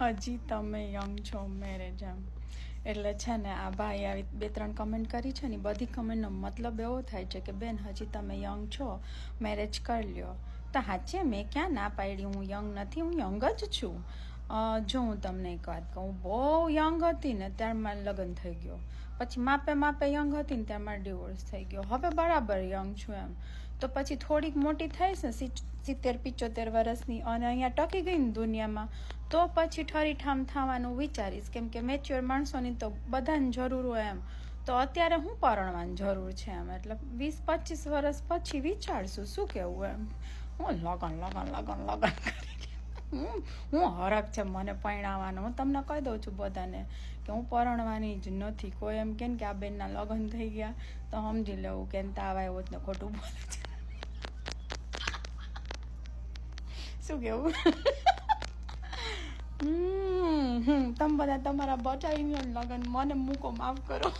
હજી તમે યંગ છો મેરેજ એમ એટલે છે ને આ ભાઈ આવી 2-3 કમેન્ટ કરી છે ને બધી કમેન્ટનો મતલબ એવો થાય છે કે બેન હજી તમે યંગ છો મેરેજ કરી લ્યો તો સાચે મેં ક્યાં ના પાડી હું યંગ નથી હું યંગ જ છું જો હું તમને એક વાત કહું બહુ યંગ હતી ને ત્યારે મારે લગ્ન થઈ ગયો પછી માપે યંગ હતી ને ત્યારે મારે ડિવોર્સ થઈ ગયો હવે બરાબર યંગ છું એમ તો પછી થોડીક મોટી થઈશ ને 70-75 વર્ષની અને અહીંયા ટકી ગઈ ને દુનિયામાં તો પછી ઠરીઠામ થવાનું વિચારીશ કેમ કે મેચ્યોર માણસોની તો બધાને જરૂર હોય એમ તો અત્યારે હું પરણવાની જરૂર છે એમ એટલે 20-25 વર્ષ પછી વિચારશું શું કેવું એમ હું લગન કરી હું હરખ છે મને પરણાવવાનો હું તમને કહી દઉં છું બધાને કે હું પરણવાની જ નથી કોઈ એમ કે આ બેનના લગ્ન થઈ ગયા તો સમજી લેવું કે તાવ આવ્યો ને ખોટું બોલે છે શું કેવું તમે બધા તમારા બચાવીને લગન મને મૂકો માફ કરો